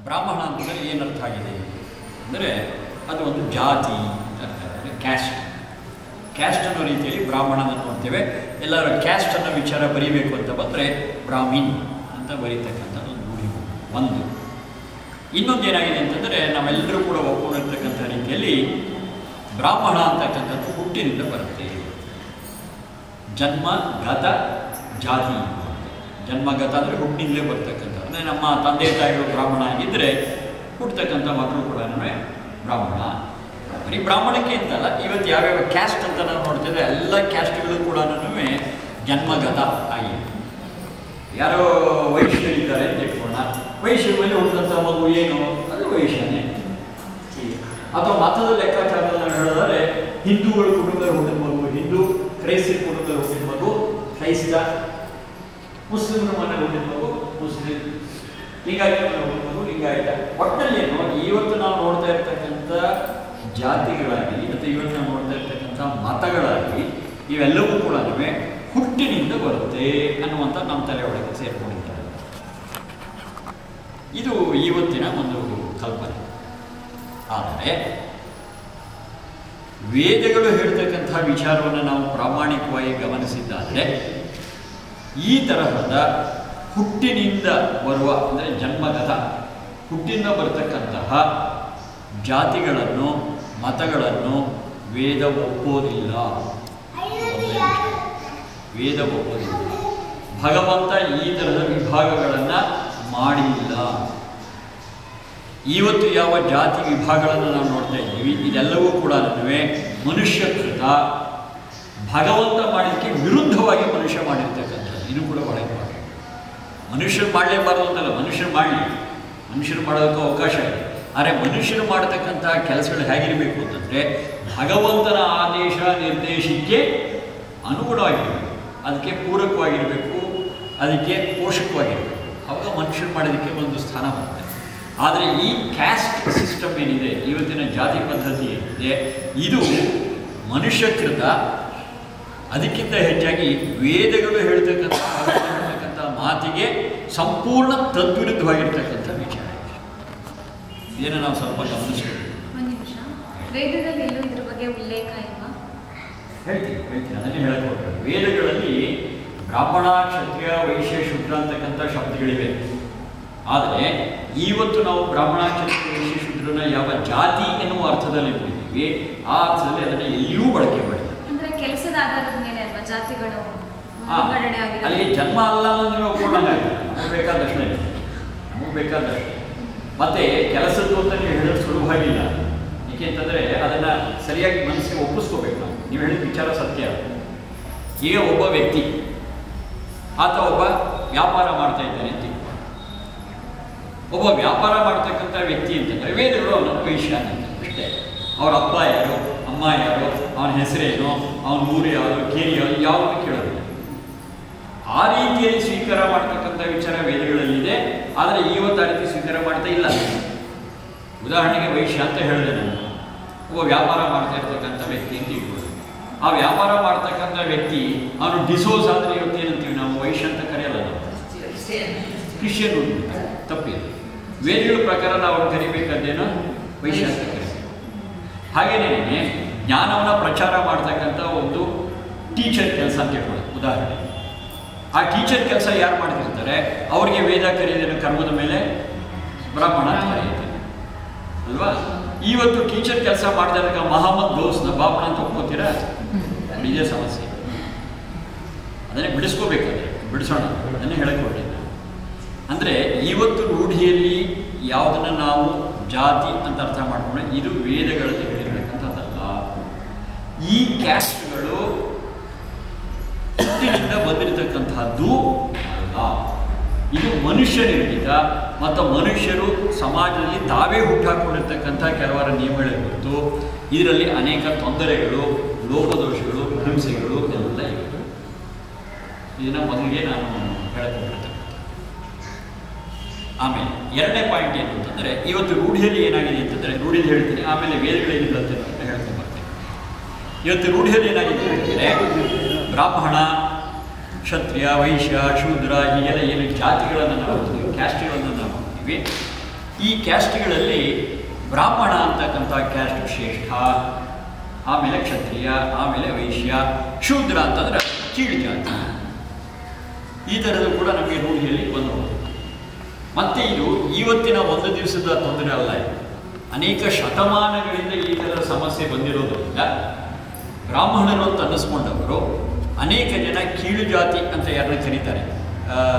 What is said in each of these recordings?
ಬ್ರಾಹ್ಮಣ ಅಂತಂದರೆ ಏನರ್ಥ ಆಗಿದೆ ಅಂದರೆ ಅದು ಒಂದು ಜಾತಿ ಅಂತ ಅಂದರೆ ಕ್ಯಾಸ್ಟ್. ಕ್ಯಾಸ್ಟ್ ಅನ್ನೋ ರೀತಿಯಲ್ಲಿ ಬ್ರಾಹ್ಮಣನನ್ನು ನೋಡ್ತೇವೆ. ಎಲ್ಲರೂ ಕ್ಯಾಸ್ಟ್ ಅನ್ನೋ ವಿಚಾರ ಬರೀಬೇಕು ಅಂತ ಬಂದರೆ ಬ್ರಾಹ್ಮಿನ್ ಅಂತ ಬರೀತಕ್ಕಂಥದ್ದು ಒಂದು. ಇನ್ನೊಂದು ಏನಾಗಿದೆ ಅಂತಂದರೆ ನಾವೆಲ್ಲರೂ ಕೂಡ ಒಪ್ಕೊಂಡಿರ್ತಕ್ಕಂಥ ರೀತಿಯಲ್ಲಿ ಬ್ರಾಹ್ಮಣ ಅಂತಕ್ಕಂಥದ್ದು ಹುಟ್ಟಿನಿಂದ ಬರುತ್ತೆ. ಜನ್ಮಗತ ಜಾತಿ. ಜನ್ಮಗತ ಅಂದರೆ ಹುಟ್ಟಿನಿಂದಲೇ ಬರ್ತಕ್ಕಂಥದ್ದು. ಅಂದರೆ ನಮ್ಮ ತಂದೆ ತಾಯಿಗಳು ಬ್ರಾಹ್ಮಣ ಆಗಿದ್ದರೆ ಹುಟ್ಟತಕ್ಕಂಥ ಮಕ್ಕಳು ಕೂಡ ಬ್ರಾಹ್ಮಣ. ಬರೀ ಬ್ರಾಹ್ಮಣಕ್ಕೆ ಅಂತಲ್ಲ, ಇವತ್ತು ಯಾವ್ಯಾವ ಕ್ಯಾಸ್ಟ್ ಅಂತ ನಾವು ನೋಡ್ತಿದ್ರೆ ಎಲ್ಲ ಕ್ಯಾಸ್ಟ್ಗಳು ಕೂಡ ಜನ್ಮಗತ ಆಗಿದೆ. ಯಾರೋ ವೈಶ್ಯರಿದ್ದಾರೆ ಅಂತ ಇಟ್ಕೋಣ, ವೈಶ್ಯರ ಮೇಲೆ ಹುಟ್ಟಿದಂಥ ಮಗು ಏನು, ಅದು ವೈಶ್ಯನೇ. ಅಥವಾ ಮತದ ಲೆಕ್ಕಾಚಾರದಲ್ಲಿ ಹೇಳೋದಾದ್ರೆ ಹಿಂದೂಗಳ ಕುಟುಂಬದಲ್ಲಿ ಹುಟ್ಟಿದ ಮಗು ಹಿಂದೂ, ಕ್ರೈಸ್ತರ ಕುಟುಂಬದಲ್ಲಿ ಹುಟ್ಟಿದ ಮಗು ಕ್ರೈಸ್ತ, ಮುಸ್ಲಿಮರ ಮನೆಯಲ್ಲಿ ಹುಟ್ಟಿದ ಮಗು ಮುಸ್ಲಿಂ, ಲಿಂಗಾಯತ ಮನೆ ಹುಟ್ಟಿದ ಮಗು ಲಿಂಗಾಯತ. ಒಟ್ಟಿನಲ್ಲಿ ಏನು, ಇವತ್ತು ನಾವು ನೋಡ್ತಾ ಇರ್ತಕ್ಕಂಥ ಜಾತಿಗಳಾಗಲಿ ಮತ್ತು ಇವತ್ತು ನಾವು ನೋಡ್ತಾ ಇರ್ತಕ್ಕಂಥ ಮತಗಳಾಗಲಿ ಇವೆಲ್ಲವೂ ಕೂಡ ಹುಟ್ಟಿನಿಂದ ಬರುತ್ತೆ ಅನ್ನುವಂಥ ನಮ್ಮ ತಲೆ ಒಳಗೆ ಸೇರ್ಕೊಂಡಿದ್ದಾರೆ. ಇದು ಇವತ್ತಿನ ಒಂದು ಕಲ್ಪನೆ. ಆದರೆ ವೇದಗಳು ಹೇಳ್ತಕ್ಕಂಥ ವಿಚಾರವನ್ನು ನಾವು ಪ್ರಾಮಾಣಿಕವಾಗಿ ಗಮನಿಸಿದ್ದಾದರೆ ಈ ತರಹದ ಹುಟ್ಟಿನಿಂದ ಬರುವ ಅಂದರೆ ಜನ್ಮಗತ ಹುಟ್ಟಿನಿಂದ ಬರತಕ್ಕಂತಹ ಜಾತಿಗಳನ್ನು ಮತಗಳನ್ನು ವೇದ ಒಪ್ಪೋದಿಲ್ಲ. ವೇದ ಒಪ್ಪೋದಿಲ್ಲ. ಭಗವಂತ ಈ ಥರದ ವಿಭಾಗಗಳನ್ನು ಮಾಡಿಲ್ಲ. ಇವತ್ತು ಯಾವ ಜಾತಿ ವಿಭಾಗಗಳನ್ನು ನಾವು ನೋಡ್ತಾ ಇದ್ದೀವಿ ಇದೆಲ್ಲವೂ ಕೂಡ ಮನುಷ್ಯಕೃತ, ಭಗವಂತ ಮಾಡಿದ್ದಕ್ಕೆ ವಿರುದ್ಧವಾಗಿ ಮನುಷ್ಯ ಮಾಡಿರ್ತಕ್ಕಂಥದ್ದು. ಇದು ಕೂಡ ಬಹಳ ಇಂಪಾರ್ಟೆಂಟ್. ಮನುಷ್ಯರು ಮಾಡಲೇಬಾರ್ದು ಅಂತಲ್ಲ, ಮನುಷ್ಯರು ಮಾಡಲಿ, ಮನುಷ್ಯರು ಮಾಡೋದಕ್ಕೂ ಅವಕಾಶ ಇದೆ. ಆದರೆ ಮನುಷ್ಯರು ಮಾಡತಕ್ಕಂಥ ಕೆಲಸಗಳು ಹೇಗಿರಬೇಕು ಅಂತಂದರೆ ಭಗವಂತನ ಆದೇಶ ನಿರ್ದೇಶಕ್ಕೆ ಅನುಗುಣವಾಗಿರಬೇಕು, ಅದಕ್ಕೆ ಪೂರಕವಾಗಿರಬೇಕು, ಅದಕ್ಕೆ ಪೋಷಕವಾಗಿರಬೇಕು. ಅವಾಗ ಮನುಷ್ಯರು ಮಾಡೋದಕ್ಕೆ ಒಂದು ಸ್ಥಾನ ಬರುತ್ತೆ. ಆದರೆ ಈ ಕ್ಯಾಸ್ಟ್ ಸಿಸ್ಟಮ್ ಏನಿದೆ, ಇವತ್ತಿನ ಜಾತಿ ಪದ್ಧತಿ ಏನಿದೆ, ಇದು ಮನುಷ್ಯಕೃತ. ಅದಕ್ಕಿಂತ ಹೆಚ್ಚಾಗಿ ವೇದಗಳು ಹೇಳ್ತಕ್ಕಂಥ ಮಾತಿಗೆ ಸಂಪೂರ್ಣ ತದ್ವಿರುದ್ಧವಾಗಿರ್ತಕ್ಕಂಥ ವಿಚಾರ. ಇದನ್ನು ನಾವು ಸ್ವಲ್ಪ ಗಮನಿಸಬೇಕು. ವೇದದಲ್ಲಿ ಎಲ್ಲೂ ಇದ್ರ ಬಗ್ಗೆ ಉಲ್ಲೇಖ ಇಲ್ವಾ? ಹೇಳ್ತೀನಿ ಅದನ್ನೇ ಹೇಳಕ್ಕೆ. ವೇದಗಳಲ್ಲಿ ಬ್ರಾಹ್ಮಣ, ಕ್ಷತ್ರಿಯ, ವೈಶ್ಯ, ಶೂದ್ರ ಅಂತಕ್ಕಂಥ ಶಬ್ದಗಳಿವೆ. ಆದರೆ ಇವತ್ತು ನಾವು ಬ್ರಾಹ್ಮಣ, ಕ್ಷತ್ರಿಯ, ವೈಶ್ಯ, ಶೂದ್ರನ ಯಾವ ಜಾತಿ ಎನ್ನುವ ಅರ್ಥದಲ್ಲಿ ನೋಡಿದ್ದೀವಿ, ಆ ಅರ್ಥದಲ್ಲಿ ಅದನ್ನು ಎಲ್ಲಿಯೂ ಬಳಕೆ ಮಾಡಿಲ್ಲ. ಅಂದರೆ ಕೆಲಸದ ಆಧಾರದ ಮೇಲೆ ಅಲ್ವಾ ಜಾತಿಗಳು ಅಲ್ಲಿ ಜನ್ಮ ಅಲ್ಲ ನೀವು ಒಪ್ಕೊಂಡಂಗಾಗಿದೆ. ನಮಗೆ ಬೇಕಾದಷ್ಟೇ, ನಮಗೆ ಬೇಕಾದಷ್ಟೇ. ಮತ್ತು ಕೆಲಸದ್ದು ಅಂತ ನೀವು ಹೇಳೋದು ಸುಲಭವಾಗಿಲ್ಲ. ಏಕೆಂತಂದರೆ ಅದನ್ನು ಸರಿಯಾಗಿ ಮನಸ್ಸಿಗೆ ಒಪ್ಪಿಸ್ಕೋಬೇಕು ನಾವು. ನೀವು ಹೇಳಿದ ವಿಚಾರ ಸತ್ಯ. ಈಗ ಒಬ್ಬ ವ್ಯಕ್ತಿ ಆತ ಒಬ್ಬ ವ್ಯಾಪಾರ ಮಾಡ್ತಾ ಇದ್ದಾನೆ ಅಂತ ಒಬ್ಬ ವ್ಯಾಪಾರ ಮಾಡ್ತಕ್ಕಂಥ ವ್ಯಕ್ತಿ ಅಂತಂದರೆ ವೇದಗಳು ಅವನನ್ನು ವೈಶ್ಯ ಅಂತ ಅಷ್ಟೇ. ಅವ್ರ ಅಪ್ಪ ಯಾರು, ಅಮ್ಮ ಯಾರು, ಅವನ ಹೆಸರೇನು, ಅವನ ಊರು ಯಾವುದು, ಕೇರಿ ಯಾವುದು, ಯಾವುದನ್ನು ಕೇಳೋದಿಲ್ಲ. ಆ ರೀತಿಯಲ್ಲಿ ಸ್ವೀಕಾರ ಮಾಡ್ತಕ್ಕಂಥ ವಿಚಾರ ವೇದಗಳಲ್ಲಿದೆ. ಆದರೆ ಇವತ್ತು ಆ ರೀತಿ ಸ್ವೀಕಾರ ಮಾಡ್ತಾ ಇಲ್ಲ. ಉದಾಹರಣೆಗೆ ವೈಶ್ಯ ಅಂತ ಹೇಳಿದೆ ನಾನು, ಒಬ್ಬ ವ್ಯಾಪಾರ ಮಾಡ್ತಾ ಇರ್ತಕ್ಕಂಥ ವ್ಯಕ್ತಿ ಅಂತ ಇರ್ಬೋದು. ಆ ವ್ಯಾಪಾರ ಮಾಡ್ತಕ್ಕಂಥ ವ್ಯಕ್ತಿ ಅವನು ಡಿಸೋಸ್ ಆದರೆ ಇವತ್ತು ಏನಂತೀವಿ ನಾವು, ವೈಶ್ಯ ಅಂತ ಕರೆಯಲ್ಲ ನಾವು, ಕ್ರಿಶ್ಚಿಯನ್ ತಪ್ಪಿದೆ. ವೇದಗಳ ಪ್ರಕಾರ ನಾವು ಅವ್ರು ಕರಿಬೇಕಾದ್ದೇನೋ ವೈಶ್ಯ ಅಂತ ಕರಿತೀವಿ. ಹಾಗೇನೇ ಜ್ಞಾನವನ್ನು ಪ್ರಚಾರ ಮಾಡ್ತಕ್ಕಂಥ ಒಂದು ಟೀಚರ್ ಕೆಲಸ ಅಂತ ಹೇಳ್ಬೋದು. ಉದಾಹರಣೆ, ಆ ಟೀಚರ್ ಕೆಲಸ ಯಾರು ಮಾಡ್ತಿರ್ತಾರೆ ಅವ್ರಿಗೆ ವೇದ ಕರೆಯೋದೇನು, ಕರ್ಮದ ಮೇಲೆ ಬ್ರಾಹ್ಮಣ ಅಂತ ಕರೆಯುತ್ತೆ ಅಲ್ವಾ. ಇವತ್ತು ಟೀಚರ್ ಕೆಲಸ ಮಾಡ್ತಾ ಮಹಮ್ಮದ್ ದೋಸ್ನ ಬ್ರಾಹ್ಮಣ ಅಂತ ಒಪ್ಕೋತೀರಾ? ಇದೇ ಸಮಸ್ಯೆ. ಅದನ್ನೇ ಬಿಡಿಸ್ಕೋಬೇಕಾದ್ರೆ ಬಿಡಿಸೋಣ, ಅದನ್ನೇ ಹೇಳಕ್ಕೆ ಹೊರಟಿದ್ದೆ. ಅಂದರೆ ಇವತ್ತು ರೂಢಿಯಲ್ಲಿ ಯಾವುದನ್ನು ನಾವು ಜಾತಿ ಅಂತ ಅರ್ಥ ಮಾಡಿಕೊಂಡ್ರೆ ಇದು ವೇದಗಳಲ್ಲಿ ಹೇಳಿರ್ತಕ್ಕಂಥದ್ದಲ್ಲ. ಈ ಕ್ಯಾಸ್ಟ್ಗಳು ಹುಟ್ಟಿನಿಂದ ಬಂದಿರತಕ್ಕಂಥದ್ದು ಅಲ್ಲ. ಇದು ಮನುಷ್ಯ ನಿರ್ಮಿತ ಮತ್ತು ಮನುಷ್ಯರು ಸಮಾಜದಲ್ಲಿ ತಾವೇ ಹುಟ್ಟಾಕೊಂಡಿರ್ತಕ್ಕಂಥ ಕೆಲವರ ನಿಯಮಗಳೇ ಹೊರತು ಇದರಲ್ಲಿ ಅನೇಕ ತೊಂದರೆಗಳು, ಲೋಪದೋಷಗಳು, ಹಿಂಸೆಗಳು ಎಲ್ಲ ಇವೆ. ಇದನ್ನು ಮೊದಲಿಗೆ ನಾನು ಹೇಳ್ಕೊಂಡಿರ್ತೇನೆ. ಆಮೇಲೆ ಎರಡನೇ ಪಾಯಿಂಟ್ ಏನು ಅಂತಂದರೆ, ಇವತ್ತು ರೂಢಿಯಲ್ಲಿ ಏನಾಗಿದೆ ಅಂತಂದರೆ, ರೂಢಿಯಲ್ಲಿ ಹೇಳ್ತೀನಿ, ಆಮೇಲೆ ವೇದಗಳೇನು ಹೇಳುತ್ತೆ ಅಂತ ಹೇಳ್ಕೊಂಡು ಬರ್ತೇನೆ. ಇವತ್ತು ರೂಢಿಯಲ್ಲಿ ಏನಾಗಿದೆ ಅಂತಂದರೆ, ಬ್ರಾಹ್ಮಣ, ಕ್ಷತ್ರಿಯ, ವೈಶ್ಯ, ಶೂದ್ರ ಹೀಗೆಲ್ಲ ಏನು ಜಾತಿಗಳನ್ನು ನಾವು ನೋಡ್ತೀವಿ, ಕ್ಯಾಸ್ಟ್ಗಳನ್ನು ನಾವು ನೋಡ್ತೀವಿ, ಈ ಕ್ಯಾಸ್ಟ್ಗಳಲ್ಲಿ ಬ್ರಾಹ್ಮಣ ಅಂತಕ್ಕಂಥ ಕ್ಯಾಸ್ಟ್ ಶ್ರೇಷ್ಠ, ಆಮೇಲೆ ಕ್ಷತ್ರಿಯ, ಆಮೇಲೆ ವೈಶ್ಯ, ಶೂದ್ರ ಅಂತಂದ್ರೆ ಕೀಳು ಜಾತಿ. ಈ ಥರದ್ದು ಕೂಡ ನಮಗೆ ರೂಢಿಯಲ್ಲಿ ಬಂದಬಹುದು. ಮತ್ತು ಇದು ಇವತ್ತಿನ ಒಂದು ದಿವಸದ ತೊಂದರೆ ಅಲ್ಲ, ಇದು ಅನೇಕ ಶತಮಾನಗಳಿಂದ ಈ ಥರದ ಸಮಸ್ಯೆ ಬಂದಿರೋದ್ರಿಂದ ಬ್ರಾಹ್ಮಣರು ಅಂತ ಅನ್ನಿಸ್ಕೊಂಡವರು ಅನೇಕ ಜನ ಕೀಳು ಜಾತಿ ಅಂತ ಯಾರನ್ನ ಕರೀತಾರೆ,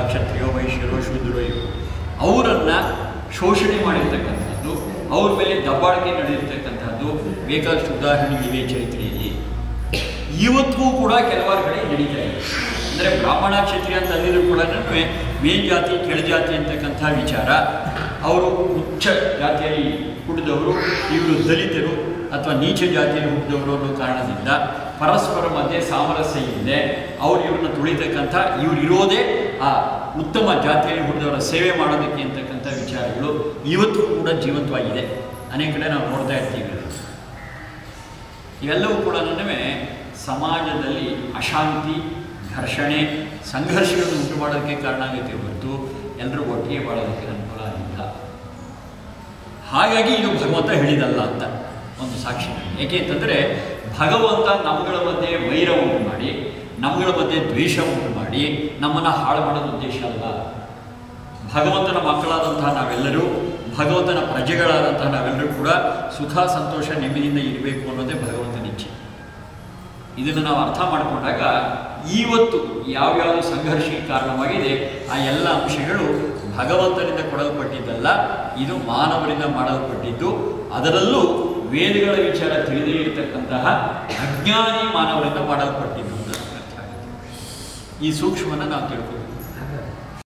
ಕ್ಷತ್ರಿಯೋ ವೈಶ್ಯರೋ ಶೂದ್ರೋ ಇವರು, ಅವರನ್ನು ಶೋಷಣೆ ಮಾಡಿರ್ತಕ್ಕಂಥದ್ದು, ಅವ್ರ ಮೇಲೆ ದಬ್ಬಾಳಿಕೆ ನಡೆದಿರ್ತಕ್ಕಂಥದ್ದು ಬೇಕಾದಷ್ಟು ಉದಾಹರಣೆಗಳಿವೆ ಚರಿತ್ರೆಯಲ್ಲಿ. ಇವತ್ತಿಗೂ ಕೂಡ ಕೆಲವಾರು ಕಡೆ ನಡೀತಾ ಇದೆ. ಅಂದರೆ ಬ್ರಾಹ್ಮಣ ಕ್ಷತ್ರಿಯ ಅಂತ ಅಲ್ಲಿದ್ರು ಕೂಡ ಮೇಲ್ ಜಾತಿ ಕೆಳ ಜಾತಿ ಅಂತಕ್ಕಂಥ ವಿಚಾರ, ಅವರು ಉಚ್ಚ ಜಾತಿಯಲ್ಲಿ ಹುಟ್ಟಿದವರು, ಇವರು ದಲಿತರು ಅಥವಾ ನೀಚ ಜಾತಿಯಲ್ಲಿ ಹುಟ್ಟಿದವರು ಅನ್ನೋ ಕಾರಣದಿಂದ ಪರಸ್ಪರ ಮಧ್ಯೆ ಸಾಮರಸ್ಯ ಇದೆ. ಅವ್ರು ಇವ್ರನ್ನ ತುಳಿತಕ್ಕಂಥ, ಇವ್ರು ಇರೋದೇ ಆ ಉತ್ತಮ ಜಾತಿಯಲ್ಲಿ ಹುಟ್ಟಿದವರ ಸೇವೆ ಮಾಡೋದಕ್ಕೆ ಅಂತಕ್ಕಂಥ ವಿಚಾರಗಳು ಇವತ್ತು ಕೂಡ ಜೀವಂತವಾಗಿದೆ. ಅನೇಕ ಕಡೆ ನಾವು ನೋಡ್ತಾ ಇರ್ತೀವಿ. ಇವೆಲ್ಲವೂ ಕೂಡ ಸಮಾಜದಲ್ಲಿ ಅಶಾಂತಿ, ಘರ್ಷಣೆ, ಸಂಘರ್ಷಗಳನ್ನು ಉಂಟು ಮಾಡೋದಕ್ಕೆ ಕಾರಣ ಆಗುತ್ತೆ ಹೊರತು ಎಲ್ಲರೂ ಒಟ್ಟಿಗೆ ಬಾಳೋದಕ್ಕೆ ಅನುಕೂಲ ಆಗಿಲ್ಲ. ಹಾಗಾಗಿ ಇದು ಭಗವಂತ ಹೇಳಿದಲ್ಲ ಅಂತ ಒಂದು ಸಾಕ್ಷಿ. ಏಕೆ ಅಂತಂದರೆ ಭಗವಂತ ನಮ್ಮಗಳ ಮಧ್ಯೆ ವೈರ ಉಂಟು ಮಾಡಿ, ನಮ್ಮಗಳ ಮಧ್ಯೆ ದ್ವೇಷ ಉಂಟು ಮಾಡಿ ನಮ್ಮನ್ನು ಹಾಳು ಮಾಡೋದು ಉದ್ದೇಶ ಅಲ್ಲ. ಭಗವಂತನ ಮಕ್ಕಳಾದಂತಹ ನಾವೆಲ್ಲರೂ, ಭಗವಂತನ ಪ್ರಜೆಗಳಾದಂತಹ ನಾವೆಲ್ಲರೂ ಕೂಡ ಸುಖ, ಸಂತೋಷ, ನೆಮ್ಮದಿಯಿಂದ ಇರಬೇಕು ಅನ್ನೋದೇ ಭಗವಂತನ ಇಚ್ಛೆ. ಇದನ್ನು ನಾವು ಅರ್ಥ ಮಾಡಿಕೊಂಡಾಗ ಇವತ್ತು ಯಾವ್ಯಾವುದು ಸಂಘರ್ಷಕ್ಕೆ ಕಾರಣವಾಗಿದೆ ಆ ಎಲ್ಲ ಅಂಶಗಳು ಭಗವಂತನಿಂದ ಕೊಡಲ್ಪಟ್ಟಿದ್ದಲ್ಲ, ಇದು ಮಾನವರಿಂದ ಮಾಡಲ್ಪಟ್ಟಿದ್ದು. ಅದರಲ್ಲೂ ವೇದಗಳ ವಿಚಾರ ತಿಳಿದೇ ಇರತಕ್ಕಂತಹ ಅಜ್ಞಾನಿ ಮಾನವರಿಂದ ಮಾಡಲ್ಪಟ್ಟಿದ್ದು ಅಂತ ಅರ್ಥ ಆಗುತ್ತೆ. ಈ ಸೂಕ್ಷ್ಮವನ್ನು ನಾವು ತಿಳ್ಕೊಬೇಕು.